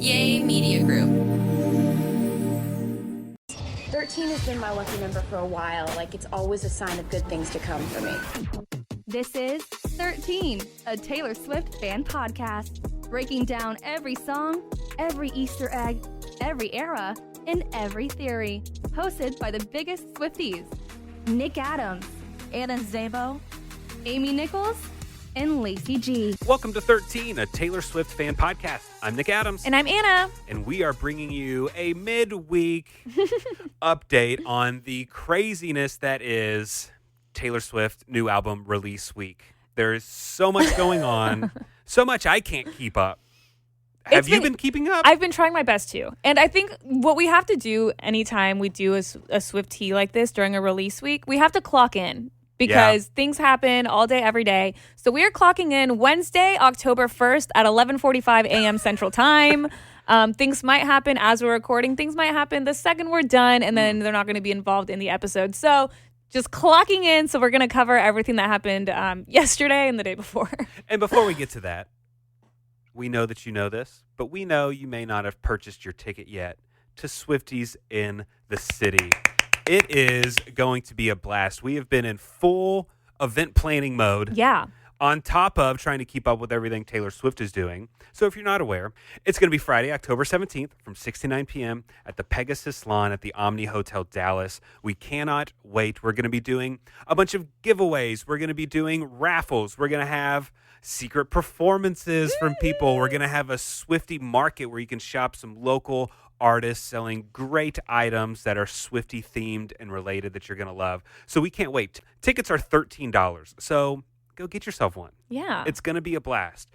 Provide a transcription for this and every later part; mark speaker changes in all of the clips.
Speaker 1: Yay Media Group.
Speaker 2: 13 has been my lucky number for a while. Like, it's always a sign of good things to come for me.
Speaker 3: This is 13, a Taylor Swift fan podcast, breaking down every song, every Easter egg, every era, and every theory. Hosted by the biggest Swifties, Nick Adams, Anna Szabo, Amy Nichols, and Lacey G.
Speaker 4: Welcome to 13, a Taylor Swift fan podcast. I'm Nick Adams.
Speaker 3: And I'm Anna.
Speaker 4: And we are bringing you a midweek update on the craziness that is Taylor Swift new album release week. There's so much going on, so much I can't keep up. Have you been keeping up?
Speaker 5: I've been trying my best to. And I think what we have to do anytime we do a SwifTEA like this during a release week, we have to clock in. Because things happen all day, every day. So we are clocking in Wednesday, October 1st at 11:45 a.m. Central Time. Things might happen as we're recording. Things might happen the second we're done, and then they're not going to be involved in the episode. So just clocking in. So we're going to cover everything that happened yesterday and the day before.
Speaker 4: And before we get to that, we know that you know this, but we know you may not have purchased your ticket yet to Swifties in the City. It is going to be a blast. We have been in full event planning mode.
Speaker 5: Yeah.
Speaker 4: On top of trying to keep up with everything Taylor Swift is doing. So if you're not aware, it's going to be Friday, October 17th from 6 to 9 p.m. at the Pegasus Lawn at the Omni Hotel Dallas. We cannot wait. We're going to be doing a bunch of giveaways. We're going to be doing raffles. We're going to have secret performances from people. We're going to have a Swiftie market where you can shop some local artists selling great items that are Swiftie themed and related that you're going to love. So we can't wait. Tickets are $13. So go get yourself one.
Speaker 5: Yeah.
Speaker 4: It's going to be a blast.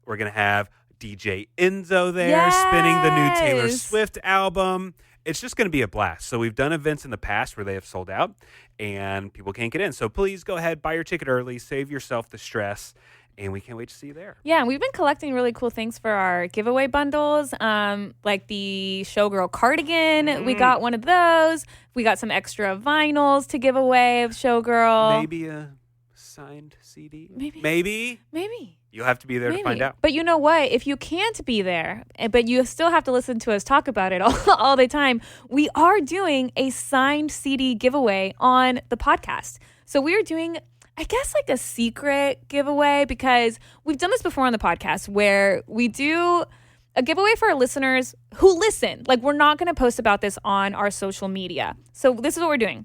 Speaker 4: We're going to have DJ Enzo there spinning the new Taylor Swift album. It's just going to be a blast. So we've done events in the past where they have sold out and people can't get in. So please go ahead, buy your ticket early, save yourself the stress. And we can't wait to see you there.
Speaker 5: Yeah, we've been collecting really cool things for our giveaway bundles, like the Showgirl cardigan. We got one of those. We got some extra vinyls to give away of Showgirl.
Speaker 4: Maybe a signed CD?
Speaker 5: Maybe.
Speaker 4: You'll have to be there to find out.
Speaker 5: But you know what? If you can't be there, but you still have to listen to us talk about it all the time, we are doing a signed CD giveaway on the podcast. So we are doing, I guess, like a secret giveaway, because we've done this before on the podcast where we do a giveaway for our listeners who listen. Like, we're not going to post about this on our social media. So this is what we're doing.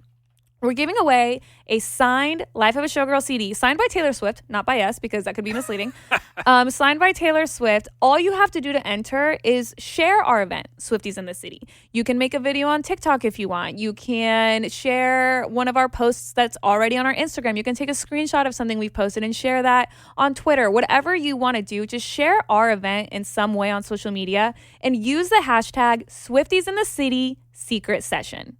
Speaker 5: We're giving away a signed Life of a Showgirl CD, signed by Taylor Swift, not by us, because that could be misleading. Signed by Taylor Swift. All you have to do to enter is share our event, Swifties in the City. You can make a video on TikTok if you want. You can share one of our posts that's already on our Instagram. You can take a screenshot of something we've posted and share that on Twitter. Whatever you want to do, just share our event in some way on social media and use the hashtag Swifties in the City Secret Session.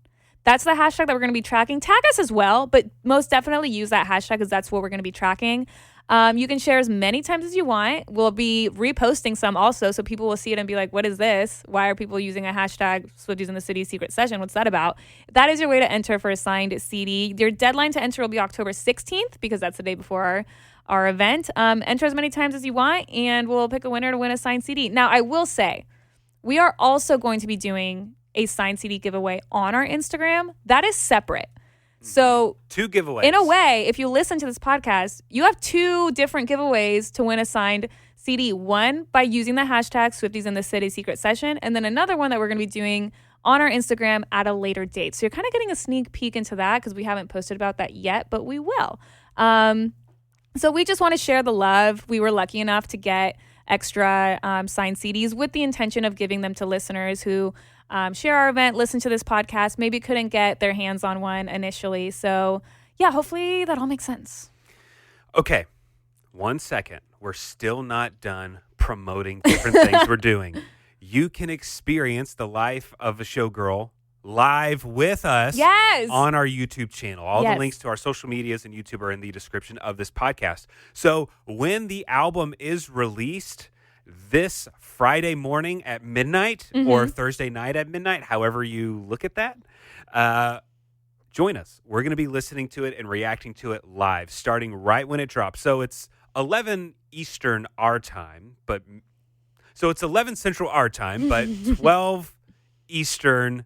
Speaker 5: That's the hashtag that we're going to be tracking. Tag us as well, but most definitely use that hashtag because that's what we're going to be tracking. You can share as many times as you want. We'll be reposting some also, so people will see it and be like, what is this? Why are people using a hashtag Swifties in the City Secret Session? What's that about? That is your way to enter for a signed CD. Your deadline to enter will be October 16th because that's the day before our event. Enter as many times as you want, and we'll pick a winner to win a signed CD. Now, I will say, we are also going to be doing a signed CD giveaway on our Instagram. That is separate. So
Speaker 4: 2 giveaways.
Speaker 5: In a way, if you listen to this podcast, you have 2 different giveaways to win a signed CD. One by using the hashtag Swifties in the City Secret Session, and then another one that we're going to be doing on our Instagram at a later date. So you're kind of getting a sneak peek into that because we haven't posted about that yet, but we will. So we just want to share the love. We were lucky enough to get extra signed CDs with the intention of giving them to listeners who share our event, listen to this podcast, maybe couldn't get their hands on one initially. So yeah, hopefully that all makes sense.
Speaker 4: Okay, 1 second. We're still not done promoting different things we're doing. You can experience the life of a showgirl live with us on our YouTube channel. All the links to our social medias and YouTube are in the description of this podcast. So when the album is released this Friday morning at midnight or Thursday night at midnight, however you look at that, join us. We're going to be listening to it and reacting to it live starting right when it drops. So it's 11 Eastern our time, but So it's 11 Central our time, but 12 Eastern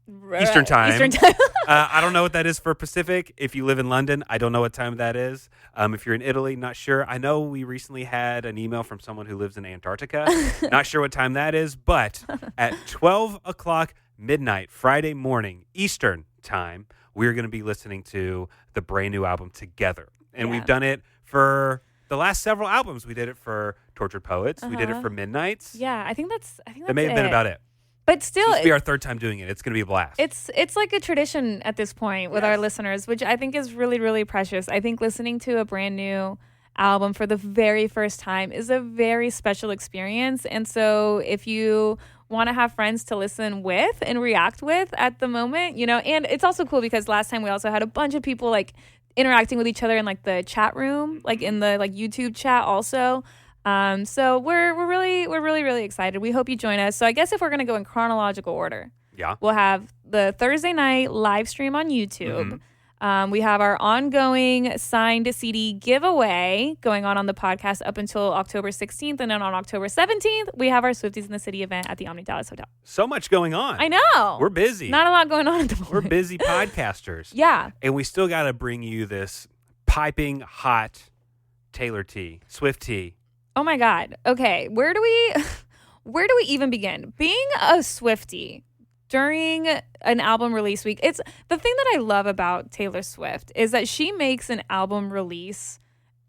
Speaker 4: time.
Speaker 5: Eastern time.
Speaker 4: I don't know what that is for Pacific. If you live in London, I don't know what time that is. If you're in Italy, not sure. I know we recently had an email from someone who lives in Antarctica. Not sure what time that is, but at 12 o'clock midnight, Friday morning, Eastern time, we're going to be listening to the brand new album together. And we've done it for the last several albums. We did it for Tortured Poets. We did it for Midnights.
Speaker 5: Yeah, I think that's
Speaker 4: That may have been about it.
Speaker 5: But still,
Speaker 4: This will be our third time doing it. It's going to be a blast.
Speaker 5: It's like a tradition at this point with our listeners, which I think is really, really precious. I think listening to a brand new album for the very first time is a very special experience. And so if you want to have friends to listen with and react with at the moment, and it's also cool because last time we also had a bunch of people like interacting with each other in like the chat room, like in the like YouTube chat also. So we're really excited. We hope you join us. So I guess if we're going to go in chronological order, we'll have the Thursday night live stream on YouTube. We have our ongoing signed CD giveaway going on the podcast up until October 16th. And then on October 17th, we have our Swifties in the City event at the Omni Dallas Hotel.
Speaker 4: So much going on.
Speaker 5: I know.
Speaker 4: We're busy.
Speaker 5: Not a lot going on at the moment.
Speaker 4: We're busy podcasters.
Speaker 5: Yeah.
Speaker 4: And we still got to bring you this piping hot Taylor tea, SwifTEA.
Speaker 5: Oh my God. Okay. Where do we even begin? Being a SwifTEA during an album release week, it's the thing that I love about Taylor Swift is that she makes an album release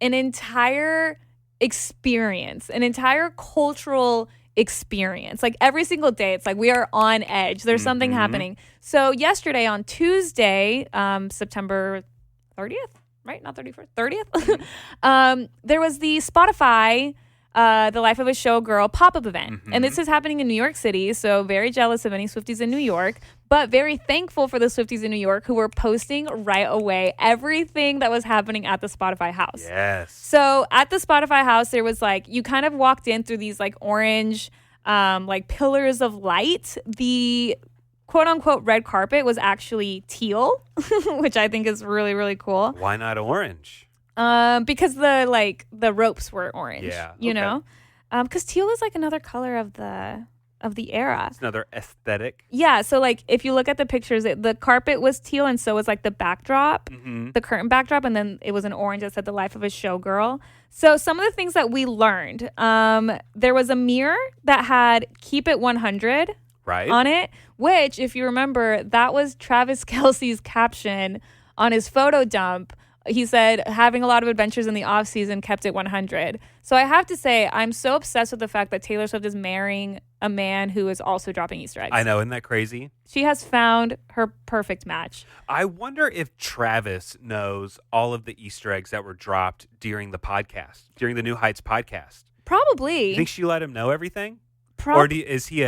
Speaker 5: an entire experience, an entire cultural experience. Like every single day, it's like we are on edge. There's something happening. So yesterday on Tuesday, September 30th, right? Not 31st, 30th. There was the Spotify The Life of a Showgirl pop-up event. And this is happening in New York City, so very jealous of any Swifties in New York, but very thankful for the Swifties in New York who were posting right away everything that was happening at the Spotify house.
Speaker 4: Yes.
Speaker 5: So at the Spotify house, there was like, you kind of walked in through these like orange, like pillars of light. The quote-unquote red carpet was actually teal, which I think is really, really cool.
Speaker 4: Why not orange?
Speaker 5: Because the ropes were orange.
Speaker 4: Yeah.
Speaker 5: You know? Because teal is like another color of the era.
Speaker 4: It's another aesthetic.
Speaker 5: Yeah, so like if you look at the pictures, the carpet was teal, and so was like the backdrop, the curtain backdrop, and then it was an orange that said "The Life of a Showgirl." So some of the things that we learned, there was a mirror that had "Keep It 100" on it, which, if you remember, that was Travis Kelce's caption on his photo dump. He said, having a lot of adventures in the off season kept it 100. So I have to say, I'm so obsessed with the fact that Taylor Swift is marrying a man who is also dropping Easter eggs.
Speaker 4: I know, isn't that crazy?
Speaker 5: She has found her perfect match.
Speaker 4: I wonder if Travis knows all of the Easter eggs that were dropped during the podcast, during the New Heights podcast.
Speaker 5: Probably.
Speaker 4: You think she let him know everything? Or is he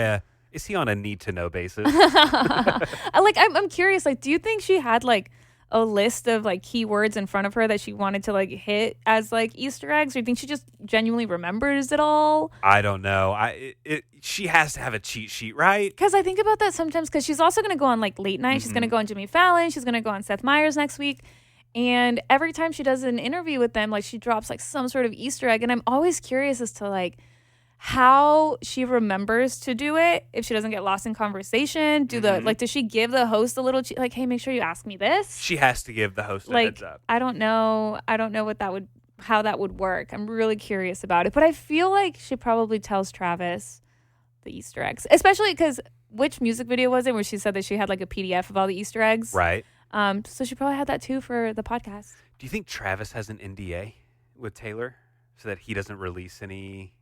Speaker 4: on a need to know basis?
Speaker 5: I'm curious. Like, do you think she had like a list of like keywords in front of her that she wanted to like hit as like Easter eggs, or do you think she just genuinely remembers it all?
Speaker 4: I don't know. She has to have a cheat sheet, right?
Speaker 5: Because I think about that sometimes, because she's also going to go on like late night. She's going to go on Jimmy Fallon. She's going to go on Seth Meyers next week. And every time she does an interview with them, like she drops like some sort of Easter egg. And I'm always curious as to like how she remembers to do it if she doesn't get lost in conversation. Does she give the host a little like, hey, make sure you ask me this?
Speaker 4: She has to give the host a
Speaker 5: like,
Speaker 4: heads up.
Speaker 5: I don't know how that would work. I'm really curious about it. But I feel like she probably tells Travis the Easter eggs, especially because which music video was it where she said that she had like a PDF of all the Easter eggs?
Speaker 4: Right.
Speaker 5: So she probably had that too for the podcast.
Speaker 4: Do you think Travis has an NDA with Taylor so that he doesn't release any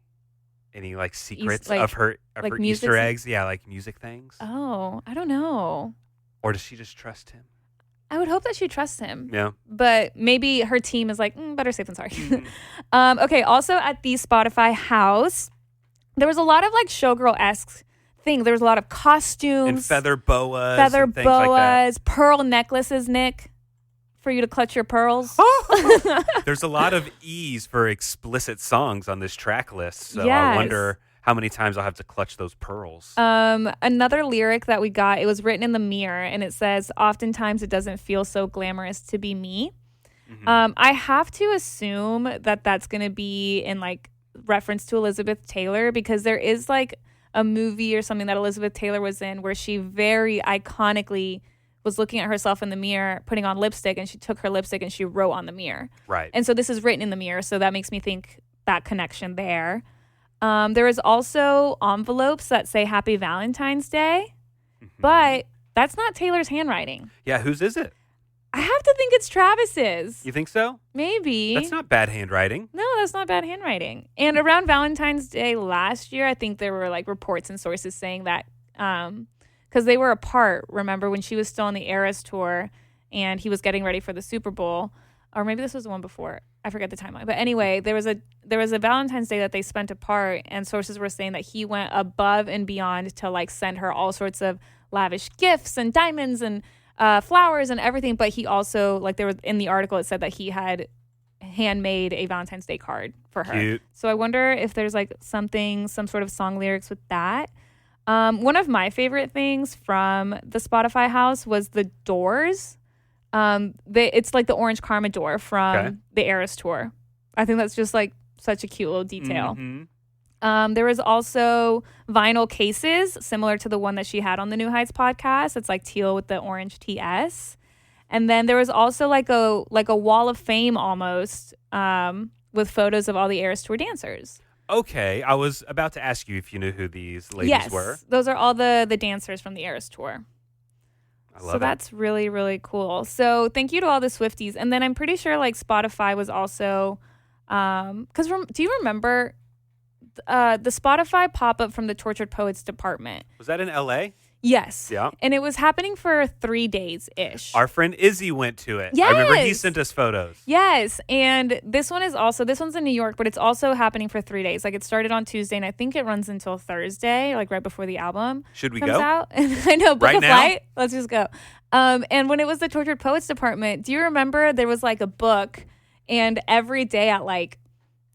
Speaker 4: like secrets of her Easter eggs? Yeah, like music things.
Speaker 5: Oh, I don't know.
Speaker 4: Or does she just trust him?
Speaker 5: I would hope that she trusts him.
Speaker 4: Yeah.
Speaker 5: But maybe her team is like, better safe than sorry. Okay, also at the Spotify house, there was a lot of like Showgirl-esque thing. There was a lot of costumes.
Speaker 4: And feather boas. And things like that.
Speaker 5: Pearl necklaces, Nick, for you to clutch your pearls.
Speaker 4: There's a lot of E's for explicit songs on this track list. So
Speaker 5: yes.
Speaker 4: I wonder how many times I'll have to clutch those pearls.
Speaker 5: Another lyric that we got, it was written in the mirror, and it says, oftentimes it doesn't feel so glamorous to be me. I have to assume that that's going to be in like reference to Elizabeth Taylor, because there is like a movie or something that Elizabeth Taylor was in where she very iconically was looking at herself in the mirror, putting on lipstick, and she took her lipstick and she wrote on the mirror.
Speaker 4: Right.
Speaker 5: And so this is written in the mirror, so that makes me think that connection there. There is also envelopes that say Happy Valentine's Day, but that's not Taylor's handwriting.
Speaker 4: Yeah, whose is it?
Speaker 5: I have to think it's Travis's.
Speaker 4: You think so?
Speaker 5: Maybe.
Speaker 4: That's not bad handwriting.
Speaker 5: No, that's not bad handwriting. And around Valentine's Day last year, I think there were like reports and sources saying that because they were apart, remember, when she was still on the Eras tour and he was getting ready for the Super Bowl, or maybe this was the one before. I forget the timeline. But anyway, there was a Valentine's Day that they spent apart, and sources were saying that he went above and beyond to like send her all sorts of lavish gifts and diamonds and flowers and everything. But he also, like, there was in the article, it said that he had handmade a Valentine's Day card for her.
Speaker 4: Cute.
Speaker 5: So I wonder if there's like some sort of song lyrics with that. One of my favorite things from the Spotify house was the doors. It's like the orange Karma door from the Eras tour. I think that's just like such a cute little detail. There was also vinyl cases similar to the one that she had on the New Heights podcast. It's like teal with the orange TS. And then there was also like a wall of fame almost with photos of all the Eras tour dancers.
Speaker 4: Okay, I was about to ask you if you knew who these ladies were.
Speaker 5: Yes, those are all the dancers from the Eras tour.
Speaker 4: I love
Speaker 5: So that's really, really cool. So thank you to all the Swifties. And then I'm pretty sure like Spotify was also, because do you remember the Spotify pop-up from the Tortured Poets department?
Speaker 4: Was that in L.A.?
Speaker 5: Yes.
Speaker 4: Yeah.
Speaker 5: And it was happening for 3 days-ish.
Speaker 4: Our friend Izzy went to it.
Speaker 5: Yes.
Speaker 4: I remember he sent us photos.
Speaker 5: Yes. And this one's in New York, but it's also happening for 3 days. Like it started on Tuesday, and I think it runs until Thursday, like right before the album
Speaker 4: Should we
Speaker 5: comes
Speaker 4: go?
Speaker 5: out. I know, book
Speaker 4: Right
Speaker 5: a
Speaker 4: now?
Speaker 5: flight. Let's just go. And when it was the Tortured Poets department, do you remember there was like a book, and every day at like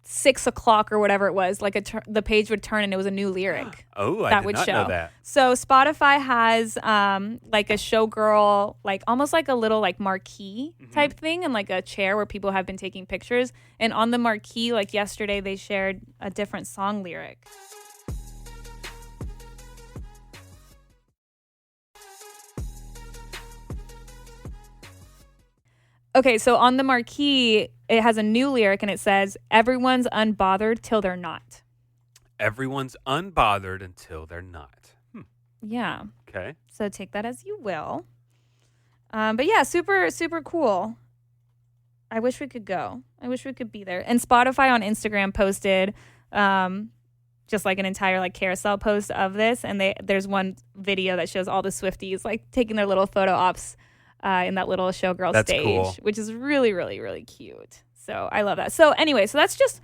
Speaker 5: 6 o'clock or whatever it was, like the page would turn and it was a new lyric.
Speaker 4: Oh, I
Speaker 5: that
Speaker 4: did
Speaker 5: would
Speaker 4: not
Speaker 5: show.
Speaker 4: know that.
Speaker 5: So Spotify has like a Showgirl, like almost like a little like marquee type thing, and like a chair where people have been taking pictures. And on the marquee, like yesterday, they shared a different song lyric. Okay, so on the marquee, it has a new lyric, and it says, "Everyone's unbothered till they're not."
Speaker 4: Everyone's unbothered until they're not.
Speaker 5: Yeah.
Speaker 4: Okay.
Speaker 5: So take that as you will. But yeah, super, super cool. I wish we could go. I wish we could be there. And Spotify on Instagram posted just like an entire like carousel post of this. And there's one video that shows all the Swifties like taking their little photo ops in that little Showgirl
Speaker 4: That's
Speaker 5: stage,
Speaker 4: cool.
Speaker 5: which is really, really, really cute. So I love that. So anyway, so that's just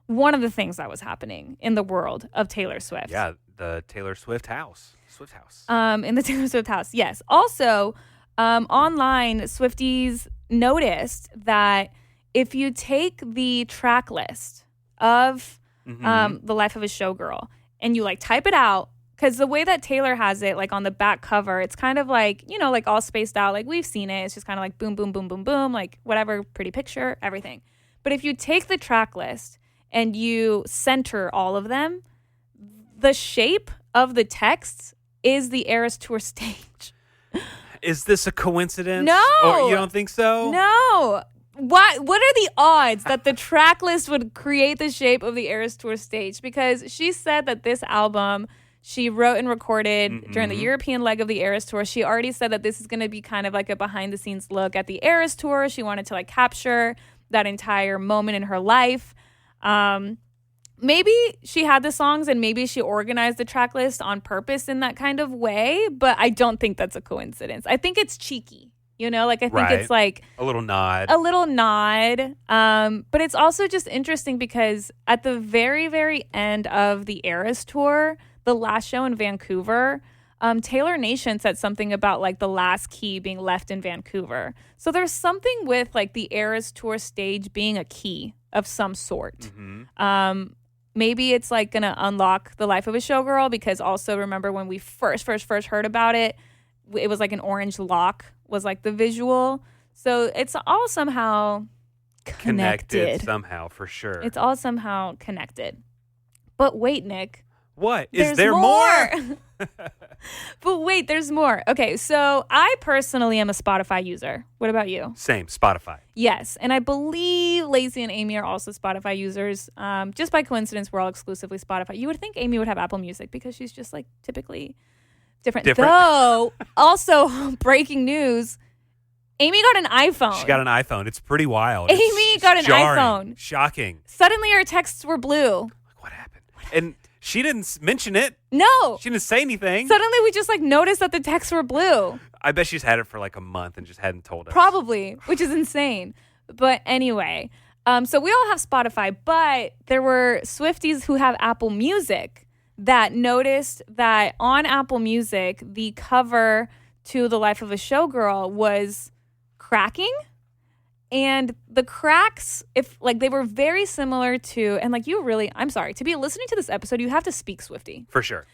Speaker 5: one of the things that was happening in the world of Taylor Swift.
Speaker 4: Yeah, the Taylor Swift house. Swift house.
Speaker 5: In the Taylor Swift house, yes. Also, online, Swifties noticed that if you take the track list of The Life of a Showgirl and you like type it out, because the way that Taylor has it, like on the back cover, it's kind of like, you know, like all spaced out. Like we've seen it. It's just kind of like boom, boom, boom, boom, boom, like whatever, pretty picture, everything. But if you take the track list and you center all of them, the shape of the text is the Eras Tour stage.
Speaker 4: Is this a coincidence?
Speaker 5: No.
Speaker 4: Or you don't think so?
Speaker 5: No. What are the odds that the track list would create the shape of the Eras Tour stage? Because she said that this album she wrote and recorded during the European leg of the Eras Tour. She already said that this is going to be kind of like a behind-the-scenes look at the Eras Tour. She wanted to like capture that entire moment in her life. Maybe she had the songs and maybe she organized the track list on purpose in that kind of way, but I don't think that's a coincidence. I think it's cheeky, you know? Like I think it's like
Speaker 4: a little nod.
Speaker 5: But it's also just interesting because at the very, very end of the Eras Tour, the last show in Vancouver, Taylor Nation said something about like the last key being left in Vancouver. So there's something with like the Eras Tour stage being a key of some sort. Maybe it's like going to unlock the life of a showgirl, because also remember when we first heard about it, it was like an orange lock was like the visual. So it's all somehow connected
Speaker 4: somehow, for sure.
Speaker 5: It's all somehow connected. But wait, Nick.
Speaker 4: What? Is
Speaker 5: There's
Speaker 4: there more?
Speaker 5: But wait, there's more. Okay, so I personally am a Spotify user. What about you?
Speaker 4: Same, Spotify.
Speaker 5: Yes, and I believe Lacey and Amy are also Spotify users. Just by coincidence, we're all exclusively Spotify. You would think Amy would have Apple Music because she's just like typically different. Though, also breaking news, Amy got an iPhone.
Speaker 4: She got an iPhone. It's pretty wild.
Speaker 5: Amy got an
Speaker 4: jarring,
Speaker 5: iPhone.
Speaker 4: Shocking.
Speaker 5: Suddenly her texts were blue.
Speaker 4: What happened? And she didn't mention it.
Speaker 5: No.
Speaker 4: She didn't say anything.
Speaker 5: Suddenly we just like noticed that the texts were blue.
Speaker 4: I bet she's had it for like a month and just hadn't told us.
Speaker 5: Probably, which is insane. But anyway, so we all have Spotify, but there were Swifties who have Apple Music that noticed that on Apple Music, the cover to The Life of a Showgirl was cracking. And the cracks, if like they were very similar to, and like you really, I'm sorry, to be listening to this episode, you have to speak Swiftie.
Speaker 4: For sure.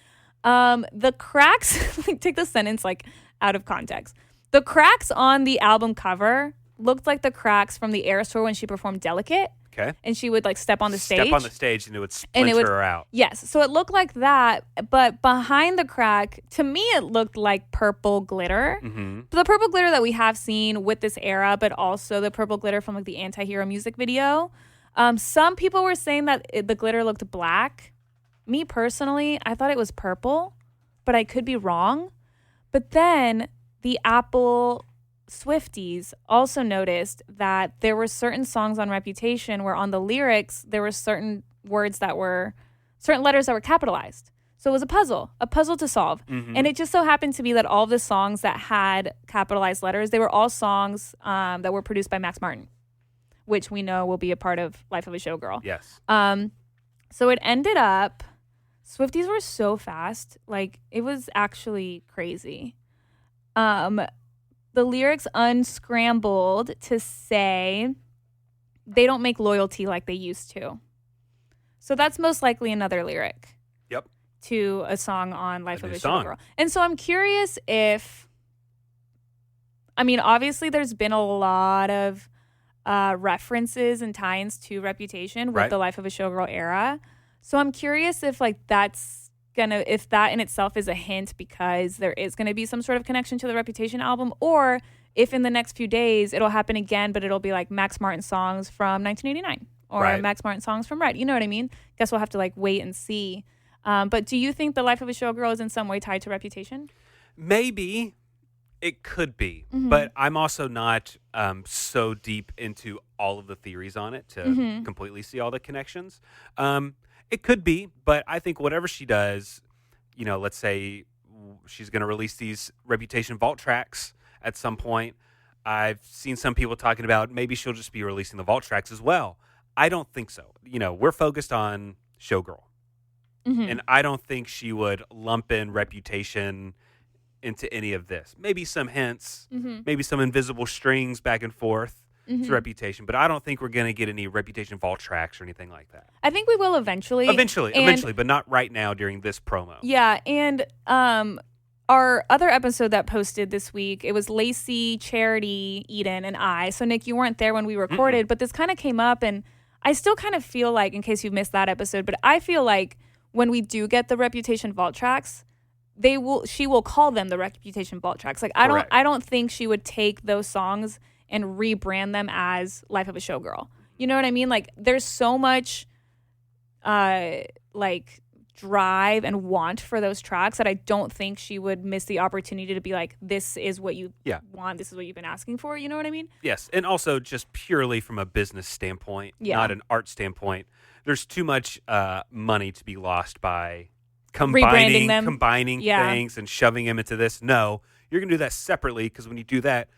Speaker 5: The cracks, like take the sentence like out of context. The cracks on the album cover looked like the cracks from the Eras tour when she performed Delicate.
Speaker 4: Okay.
Speaker 5: And she would like step on the stage.
Speaker 4: Step on the stage and it would splinter her out.
Speaker 5: Yes. So it looked like that, but behind the crack, to me, it looked like purple glitter.
Speaker 4: Mm-hmm.
Speaker 5: The purple glitter that we have seen with this era, but also the purple glitter from like the Anti-Hero music video. Some people were saying that the glitter looked black. Me personally, I thought it was purple, but I could be wrong. But then the Apple Swifties also noticed that there were certain songs on Reputation where on the lyrics there were certain letters that were capitalized. So it was a puzzle to solve. Mm-hmm. And it just so happened to be that all of the songs that had capitalized letters, they were all songs that were produced by Max Martin, which we know will be a part of Life of a Showgirl.
Speaker 4: Yes.
Speaker 5: So it ended up, Swifties were so fast, like it was actually crazy. The lyrics unscrambled to say they don't make loyalty like they used to. So that's most likely another lyric.
Speaker 4: Yep.
Speaker 5: To a song on Life of a
Speaker 4: song.
Speaker 5: Showgirl. And so I'm curious if, I mean, obviously there's been a lot of references and tie-ins to Reputation with the Life of a Showgirl era. So I'm curious if like if that in itself is a hint because there is going to be some sort of connection to the Reputation album, or if in the next few days it'll happen again, but it'll be like Max Martin songs from 1989 or Max Martin songs from Red. You know what I mean? Guess we'll have to like wait and see. But do you think The Life of a Showgirl is in some way tied to Reputation?
Speaker 4: Maybe. It could be. Mm-hmm. But I'm also not so deep into all of the theories on it to completely see all the connections. It could be, but I think whatever she does, you know, let's say she's going to release these Reputation Vault tracks at some point. I've seen some people talking about maybe she'll just be releasing the Vault tracks as well. I don't think so. You know, we're focused on Showgirl. Mm-hmm. And I don't think she would lump in Reputation into any of this. Maybe some hints, maybe some invisible strings back and forth. To Reputation, but I don't think we're going to get any Reputation Vault tracks or anything like that.
Speaker 5: I think we will eventually.
Speaker 4: Eventually, but not right now during this promo.
Speaker 5: Yeah, and our other episode that posted this week, it was Lacey, Charity, Eden, and I. So, Nick, you weren't there when we recorded, but this kind of came up, and I still kind of feel like, in case you missed that episode, but I feel like when we do get the Reputation Vault tracks, she will call them the Reputation Vault tracks. Like, I don't think she would take those songs and rebrand them as Life of a Showgirl. You know what I mean? Like, there's so much like drive and want for those tracks that I don't think she would miss the opportunity to be like, this is what you want, this is what you've been asking for. You know what I mean?
Speaker 4: Yes, and also just purely from a business standpoint, not an art standpoint, there's too much money to be lost by combining things and shoving them into this. No, you're going to do that separately, because when you do that,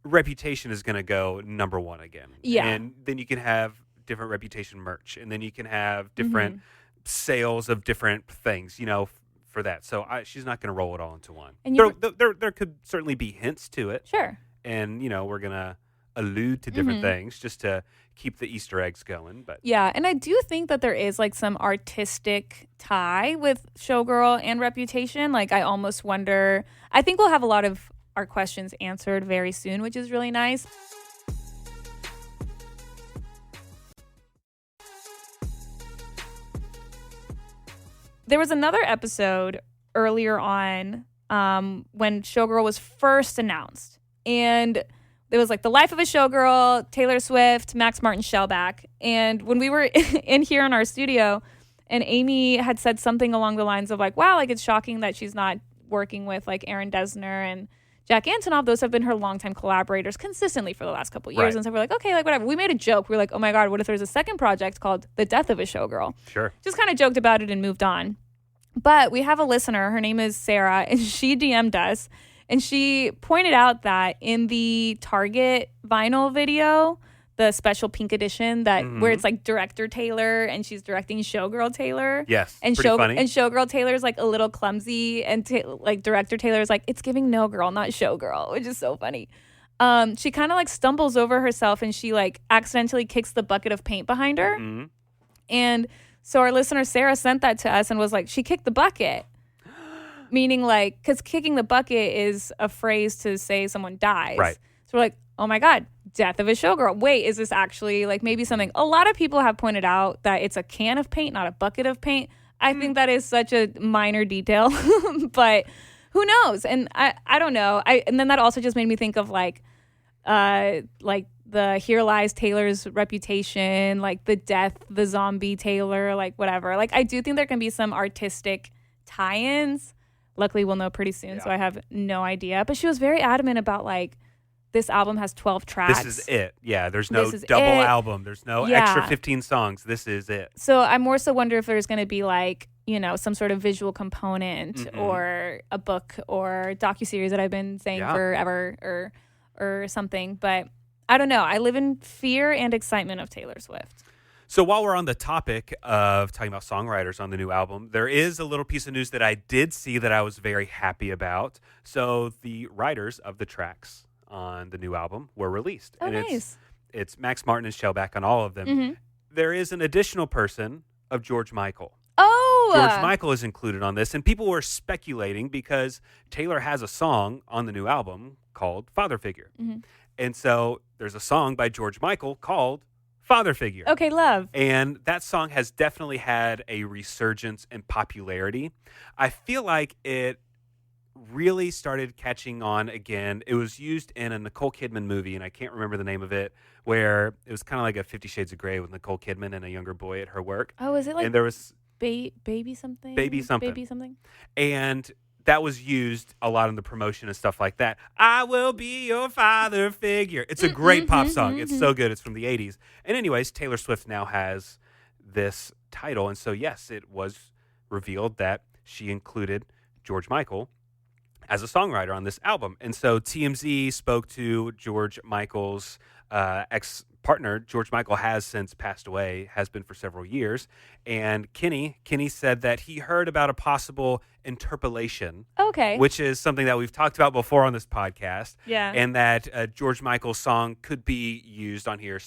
Speaker 4: Reputation is going to go number one again. Yeah. And then you can have different Reputation merch, and then you can have different sales of different things, you know, for that. So she's not going to roll it all into one. And there could certainly be hints to it.
Speaker 5: Sure.
Speaker 4: And, you know, we're going to allude to different things just to keep the Easter eggs going. But
Speaker 5: yeah, and I do think that there is like some artistic tie with Showgirl and Reputation. Like, I almost wonder, I think we'll have a lot of our questions answered very soon, which is really nice. there was another episode earlier on when Showgirl was first announced. And it was like the life of a showgirl, Taylor Swift, Max Martin, Shellback. And when we were in here in our studio, and Amy had said something along the lines of like, wow, like it's shocking that she's not working with like Aaron Dessner and Jack Antonoff. Those have been her longtime collaborators consistently for the last couple of years.
Speaker 4: Right.
Speaker 5: And so we're like, okay, like whatever. We made a joke. We were like, oh my God, what if there's a second project called The Death of a Showgirl?
Speaker 4: Sure.
Speaker 5: Just kind of joked about it and moved on. But we have a listener. Her name is Sarah, and she DM'd us. And she pointed out that in the Target vinyl video, the special pink edition that where it's like director Taylor and she's directing Showgirl Taylor.
Speaker 4: Yes,
Speaker 5: and
Speaker 4: pretty funny.
Speaker 5: And Showgirl Taylor's like a little clumsy, and like director Taylor's like, it's giving no girl, not Showgirl, which is so funny. She kind of like stumbles over herself and she like accidentally kicks the bucket of paint behind her.
Speaker 4: Mm-hmm.
Speaker 5: And so our listener Sarah sent that to us and was like, she kicked the bucket. Meaning like, because kicking the bucket is a phrase to say someone dies.
Speaker 4: Right.
Speaker 5: So we're like, oh my God, death of a showgirl. Wait, is this actually like maybe something? A lot of people have pointed out that it's a can of paint, not a bucket of paint. I think that is such a minor detail, but who knows? And I don't know. And then that also just made me think of like the Here Lies Taylor's Reputation, like the death, the zombie Taylor, like whatever. Like I do think there can be some artistic tie-ins. Luckily, we'll know pretty soon, so I have no idea. But she was very adamant about, like, this album has 12 tracks.
Speaker 4: This is it. Yeah, there's no double
Speaker 5: it.
Speaker 4: album. There's no extra 15 songs. This is it.
Speaker 5: So I more so wonder if there's going to be, like, you know, some sort of visual component or a book or docuseries that I've been saying forever or something. But I don't know. I live in fear and excitement of Taylor Swift.
Speaker 4: So while we're on the topic of talking about songwriters on the new album, there is a little piece of news that I did see that I was very happy about. So the writers of the tracks on the new album were released.
Speaker 5: Oh,
Speaker 4: and
Speaker 5: nice.
Speaker 4: It's Max Martin and Shellback on all of them.
Speaker 5: Mm-hmm.
Speaker 4: There is an additional person of George Michael.
Speaker 5: Oh!
Speaker 4: George Michael is included on this, and people were speculating because Taylor has a song on the new album called Father Figure.
Speaker 5: Mm-hmm.
Speaker 4: And so there's a song by George Michael called Father Figure.
Speaker 5: Okay, love.
Speaker 4: And that song has definitely had a resurgence in popularity. I feel like it really started catching on again. It was used in a Nicole Kidman movie, and I can't remember the name of it, where it was kind of like a 50 Shades of Grey with Nicole Kidman and a younger boy at her work.
Speaker 5: Oh, is it like
Speaker 4: and there was
Speaker 5: baby something?
Speaker 4: Baby something.
Speaker 5: Baby something.
Speaker 4: And that was used a lot in the promotion and stuff like that. I will be your father figure. It's a great pop song. It's so good. It's from the 80s. And anyways, Taylor Swift now has this title. And so, yes, it was revealed that she included George Michael as a songwriter on this album. And so TMZ spoke to George Michael's ex-partner. George Michael has since passed away, has been for several years. And Kenny said that he heard about a possible interpolation.
Speaker 5: Okay.
Speaker 4: Which is something that we've talked about before on this podcast.
Speaker 5: Yeah.
Speaker 4: And that George Michael's song could be used on here.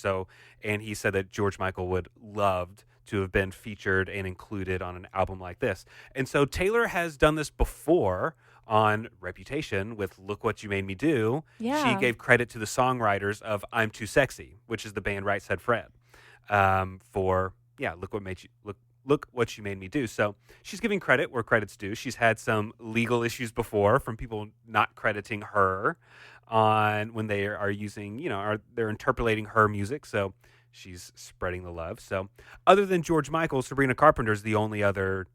Speaker 4: And he said that George Michael would loved to have been featured and included on an album like this. And so Taylor has done this before on Reputation with Look What You Made Me Do.
Speaker 5: Yeah.
Speaker 4: She gave credit to the songwriters of I'm Too Sexy, which is the band Right Said Fred, for Look What You Made Me Do. So she's giving credit where credit's due. She's had some legal issues before from people not crediting her on when they are using, they're interpolating her music. So she's spreading the love. So other than George Michael, Sabrina Carpenter is the only other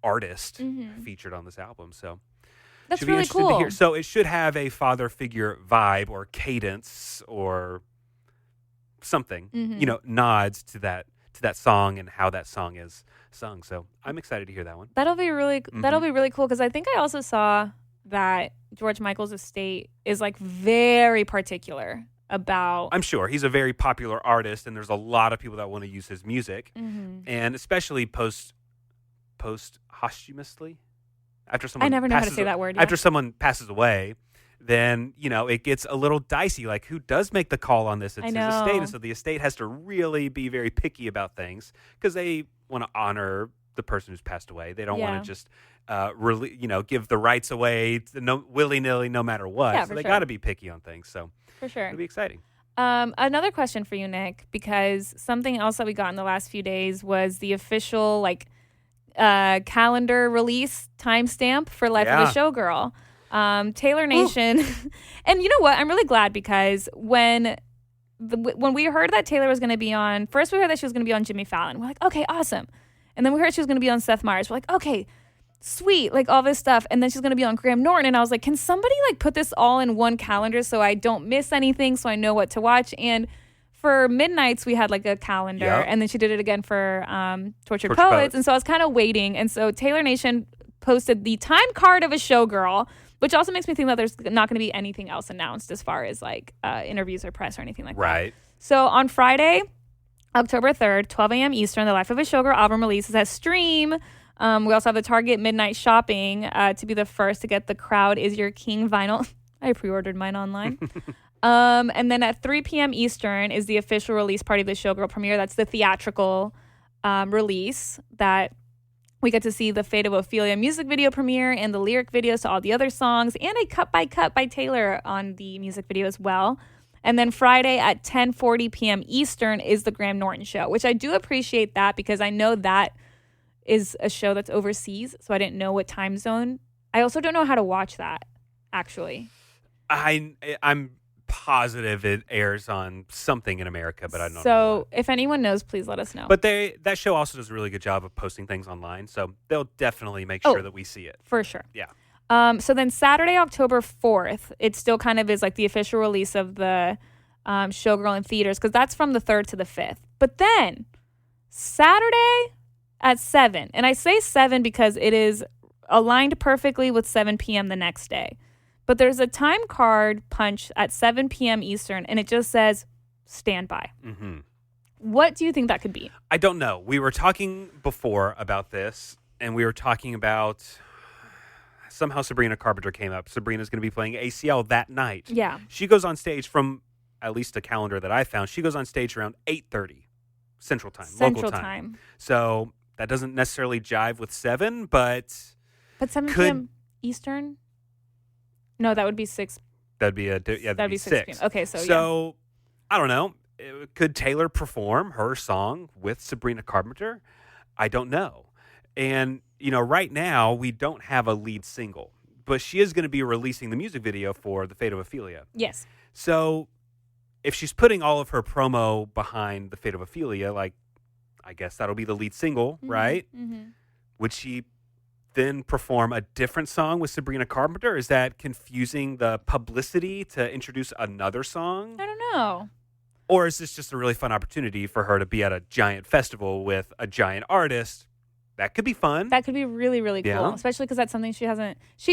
Speaker 4: artist featured on this album. So
Speaker 5: that's
Speaker 4: should be
Speaker 5: really
Speaker 4: interesting
Speaker 5: cool.
Speaker 4: to hear. So it should have a father figure vibe or cadence or something, nods to that song and how that song is sung. So I'm excited to hear that one.
Speaker 5: That'll be really cool because I think I also saw that George Michael's estate is like very particular about.
Speaker 4: I'm sure he's a very popular artist, and there's a lot of people that want to use his music, and especially posthumously. After someone
Speaker 5: I never know how to say that word. Yeah.
Speaker 4: After someone passes away, then it gets a little dicey. Like, who does make the call on this? It's his estate, and so the estate has to really be very picky about things because they want to honor the person who's passed away. They don't want to just give the rights away willy-nilly, no matter what.
Speaker 5: Yeah,
Speaker 4: so they
Speaker 5: sure.
Speaker 4: got to be picky on things. So
Speaker 5: for sure,
Speaker 4: it'll be exciting.
Speaker 5: Another question for you, Nick, because something else that we got in the last few days was the official calendar release timestamp for Life of a Showgirl. Taylor Nation. And you know what? I'm really glad because when we heard that Taylor was going to be on, first we heard that she was going to be on Jimmy Fallon. We're like, okay, awesome. And then we heard she was going to be on Seth Meyers. We're like, okay, sweet, like all this stuff. And then she's going to be on Graham Norton. And I was like, can somebody like put this all in one calendar so I don't miss anything, so I know what to watch? And for Midnights, we had like a calendar. And then she did it again for Tortured Poets. And so I was kind of waiting. And so Taylor Nation posted the time card of a Showgirl, which also makes me think that there's not going to be anything else announced as far as like interviews or press or anything like that.
Speaker 4: Right.
Speaker 5: So on Friday, October 3rd, 12 a.m. Eastern, the Life of a Showgirl album releases at Stream. We also have the Target Midnight Shopping to be the first to get the Crowd Is Your King vinyl. I pre-ordered mine online. And then at 3 p.m. Eastern is the official release party of the Showgirl premiere. That's the theatrical release that we get to see the Fate of Ophelia music video premiere and the lyric videos to all the other songs and a cut by cut by Taylor on the music video as well. And then Friday at 10:40 p.m. Eastern is the Graham Norton show, which I do appreciate that because I know that is a show that's overseas, so I didn't know what time zone. I also don't know how to watch that, actually.
Speaker 4: I'm positive it airs on something in America, but I don't know.
Speaker 5: So if anyone knows, please let us know.
Speaker 4: But that show also does a really good job of posting things online, so they'll definitely make sure that we see it.
Speaker 5: For sure.
Speaker 4: Yeah.
Speaker 5: So then Saturday, October 4th, it still kind of is like the official release of the Showgirl in theaters because that's from the 3rd to the 5th. But then Saturday at 7, and I say 7 because it is aligned perfectly with 7 p.m. the next day. But there's a time card punch at 7 p.m. Eastern, and it just says standby.
Speaker 4: Mm-hmm.
Speaker 5: What do you think that could be?
Speaker 4: I don't know. We were talking before about this, and we were talking about somehow Sabrina Carpenter came up. Sabrina's going to be playing ACL that night.
Speaker 5: Yeah.
Speaker 4: She goes on stage from at least a calendar that I found. She goes on stage around 8:30 Central Time, local time. So that doesn't necessarily jive with 7, but
Speaker 5: 7 p.m. Eastern? No, that would be 6.
Speaker 4: That'd be that'd be 6
Speaker 5: p.m. Okay,
Speaker 4: so I don't know. Could Taylor perform her song with Sabrina Carpenter? I don't know. And, right now we don't have a lead single, but she is going to be releasing the music video for The Fate of Ophelia.
Speaker 5: Yes.
Speaker 4: So if she's putting all of her promo behind The Fate of Ophelia, like, I guess that'll be the lead single, right?
Speaker 5: Mm-hmm.
Speaker 4: Would she then perform a different song with Sabrina Carpenter? Is that confusing the publicity to introduce another song?
Speaker 5: I don't know.
Speaker 4: Or is this just a really fun opportunity for her to be at a giant festival with a giant artist? That could be fun.
Speaker 5: That could be really, really cool, especially because that's something she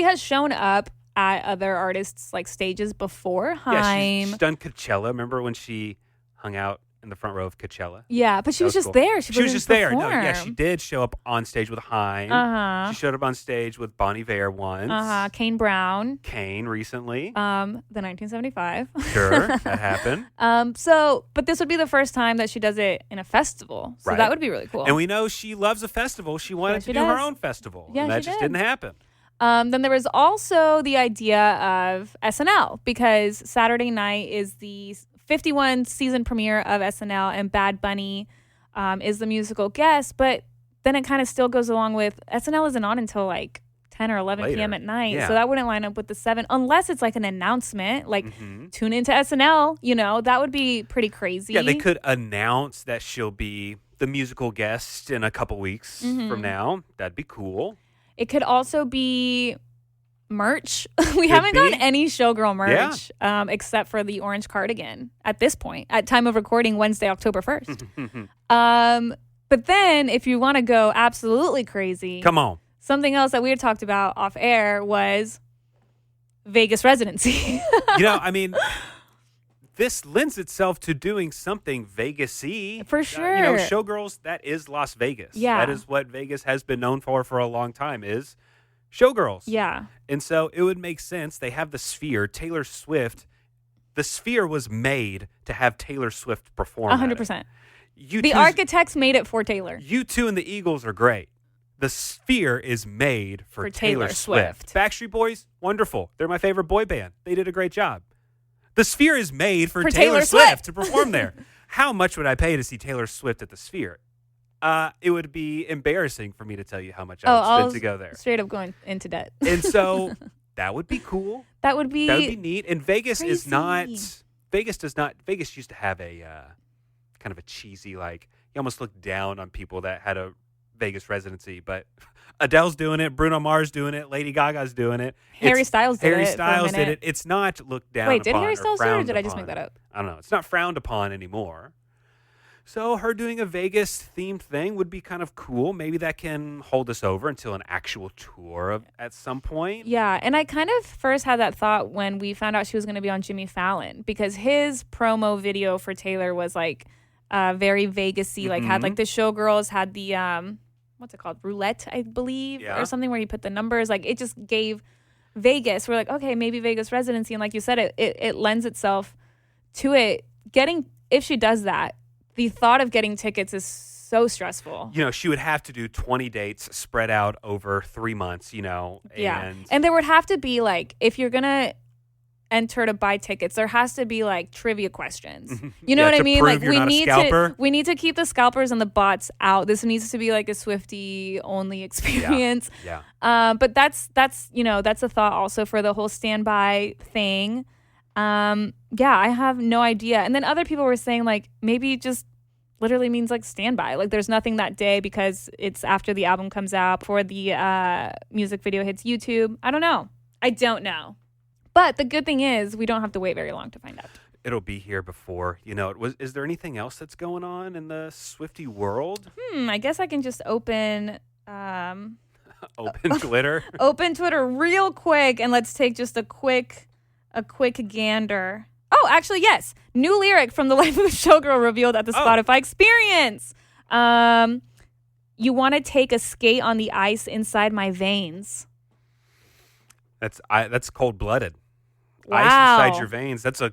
Speaker 5: has shown up at other artists' like stages before.
Speaker 4: Yeah, she's done Coachella. Remember when she hung out in the front row of Coachella?
Speaker 5: Yeah, but she was just
Speaker 4: cool.
Speaker 5: there.
Speaker 4: She was just there. No, yeah, she did show up on stage with Haim.
Speaker 5: Uh-huh.
Speaker 4: She showed up on stage with Bon Iver once.
Speaker 5: Kane Brown.
Speaker 4: Kane recently.
Speaker 5: The 1975.
Speaker 4: Sure, that happened.
Speaker 5: But this would be the first time that she does it in a festival. So that would be really cool.
Speaker 4: And we know she loves a festival. She wanted to do her own festival.
Speaker 5: Yeah,
Speaker 4: and that just didn't happen.
Speaker 5: Then there was also the idea of SNL because Saturday night is the 51 season premiere of SNL and Bad Bunny is the musical guest, but then it kind of still goes along with SNL isn't on until like 10 or 11 p.m. at night.
Speaker 4: Yeah.
Speaker 5: So that wouldn't line up with the 7 unless it's like an announcement, like tune into SNL, that would be pretty crazy.
Speaker 4: Yeah, they could announce that she'll be the musical guest in a couple weeks from now. That'd be cool.
Speaker 5: It could also be merch. We haven't gotten any Showgirl merch except for the orange cardigan at this point, at time of recording, Wednesday, October 1st. But then if you want to go absolutely crazy,
Speaker 4: come on.
Speaker 5: Something else that we had talked about off air was Vegas residency.
Speaker 4: This lends itself to doing something Vegas-y.
Speaker 5: For sure.
Speaker 4: Showgirls, that is Las Vegas.
Speaker 5: Yeah.
Speaker 4: That is what Vegas has been known for a long time is Showgirls.
Speaker 5: Yeah. And
Speaker 4: so it would make sense. They have the Sphere. Taylor Swift. The Sphere was made to have Taylor Swift perform
Speaker 5: 100%. The architects made it for Taylor.
Speaker 4: U2 and the Eagles are great. The Sphere is made for Taylor Swift. Backstreet Boys, wonderful. They're my favorite boy band. They did a great job. The Sphere is made for Taylor Swift to perform there. How much would I pay to see Taylor Swift at the Sphere? It would be embarrassing for me to tell you how much I would spend to go there.
Speaker 5: Straight up going into debt.
Speaker 4: And so that would be cool.
Speaker 5: That would be
Speaker 4: neat. And Vegas is
Speaker 5: crazy.
Speaker 4: not. Vegas used to have a kind of a cheesy, like, you almost look down on people that had a Vegas residency, but Adele's doing it, Bruno Mars doing it, Lady Gaga's doing it.
Speaker 5: Harry Styles did
Speaker 4: Harry
Speaker 5: it.
Speaker 4: Styles did it. It's not looked down upon.
Speaker 5: Wait, did Harry Styles do it, or did I just make that up?
Speaker 4: I don't know. It's not frowned upon anymore. So her doing a Vegas-themed thing would be kind of cool. Maybe that can hold us over until an actual tour at some point.
Speaker 5: Yeah, and I kind of first had that thought when we found out she was going to be on Jimmy Fallon, because his promo video for Taylor was like very Vegas-y, like had like the Showgirls, had the, what's it called? Roulette, I believe, or something where you put the numbers. Like it just gave Vegas. We're like, okay, maybe Vegas residency. And like you said, it lends itself to it. If she does that, the thought of getting tickets is so stressful.
Speaker 4: You know, she would have to do 20 dates spread out over 3 months, you know.
Speaker 5: And there would have to be like, if you're going to enter to buy tickets, there has to be like trivia questions. You know what I mean? Like we need to keep the scalpers and the bots out. This needs to be like a SwifTEA only experience.
Speaker 4: Yeah.
Speaker 5: But that's a thought also for the whole standby thing. I have no idea. And then other people were saying like maybe it just literally means like standby. Like there's nothing that day because it's after the album comes out, before the music video hits YouTube. I don't know. But the good thing is we don't have to wait very long to find out.
Speaker 4: It'll be here before, you know. Is there anything else that's going on in the SwifTEA world?
Speaker 5: I guess I can just open
Speaker 4: Open Twitter.
Speaker 5: Open Twitter real quick, and let's take just a quick gander. Oh, actually, yes. New lyric from The Life of a Showgirl revealed at the Spotify Experience. You want to take a skate on the ice inside my veins.
Speaker 4: That's cold-blooded.
Speaker 5: Wow.
Speaker 4: Ice inside your veins. That's a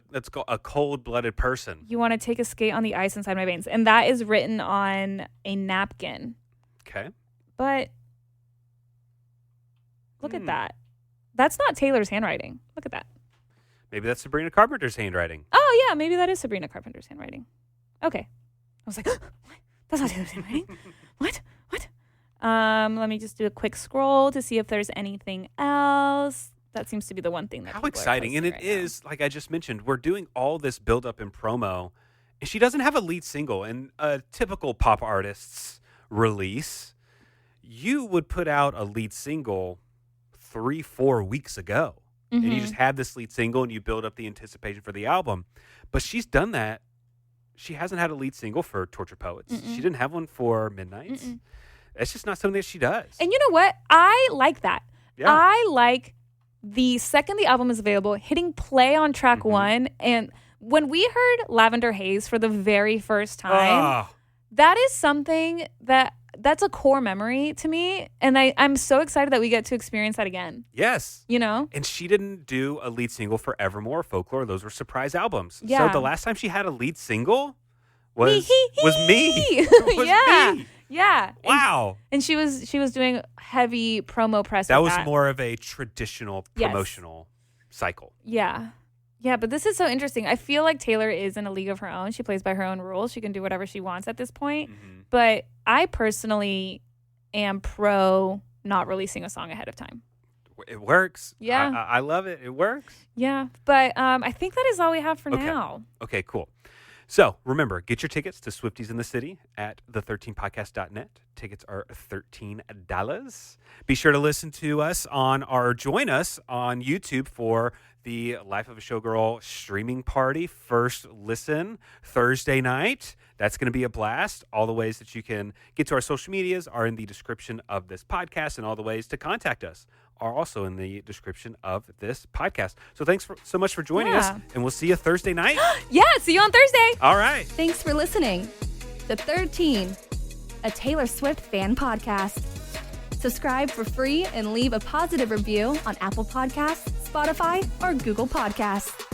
Speaker 4: cold-blooded person.
Speaker 5: You want to take a skate on the ice inside my veins. And that is written on a napkin.
Speaker 4: Okay.
Speaker 5: But look at that. That's not Taylor's handwriting. Look at that.
Speaker 4: Maybe that's Sabrina Carpenter's handwriting.
Speaker 5: Oh, yeah. Maybe that is Sabrina Carpenter's handwriting. Okay. I was like, what? That's not Taylor's handwriting. What? Let me just do a quick scroll to see if there's anything else. That seems to be the one thing that
Speaker 4: How
Speaker 5: people are
Speaker 4: exciting. And it
Speaker 5: posting
Speaker 4: is, like I just mentioned, we're doing all this build-up in promo, and she doesn't have a lead single. In a typical pop artist's release, you would put out a lead single 3-4 weeks ago. And you just have this lead single, and you build up the anticipation for the album. But she's done that. She hasn't had a lead single for Torture Poets. She didn't have one for Midnights. It's just not something that she does.
Speaker 5: And you know what? I like that.
Speaker 4: Yeah.
Speaker 5: I like the second the album is available, hitting play on track one. And when we heard Lavender Haze for the very first time, that is something that's a core memory to me. And I'm so excited that we get to experience that again.
Speaker 4: Yes.
Speaker 5: You know?
Speaker 4: And she didn't do a lead single for Evermore, Folklore. Those were surprise albums.
Speaker 5: Yeah.
Speaker 4: So the last time she had a lead single was me. Me.
Speaker 5: Yeah.
Speaker 4: Wow.
Speaker 5: And she was doing heavy promo press.
Speaker 4: That was more of a traditional promotional cycle.
Speaker 5: Yeah. Yeah, but this is so interesting. I feel like Taylor is in a league of her own. She plays by her own rules. She can do whatever she wants at this point. But I personally am pro not releasing a song ahead of time.
Speaker 4: It works.
Speaker 5: Yeah.
Speaker 4: I love it. It works.
Speaker 5: Yeah. But I think that is all we have for now.
Speaker 4: Okay, cool. So remember, get your tickets to SwifTEAs in the City at the13podcast.net. Tickets are $13. Be sure to listen to us join us on YouTube for the Life of a Showgirl streaming party. First listen Thursday night. That's going to be a blast. All the ways that you can get to our social medias are in the description of this podcast, and all the ways to contact us are also in the description of this podcast. So thanks so much for joining us, and we'll see you Thursday night.
Speaker 5: Yeah, see you on Thursday.
Speaker 4: All right.
Speaker 3: Thanks for listening. The 13, a Taylor Swift fan podcast. Subscribe for free and leave a positive review on Apple Podcasts, Spotify, or Google Podcasts.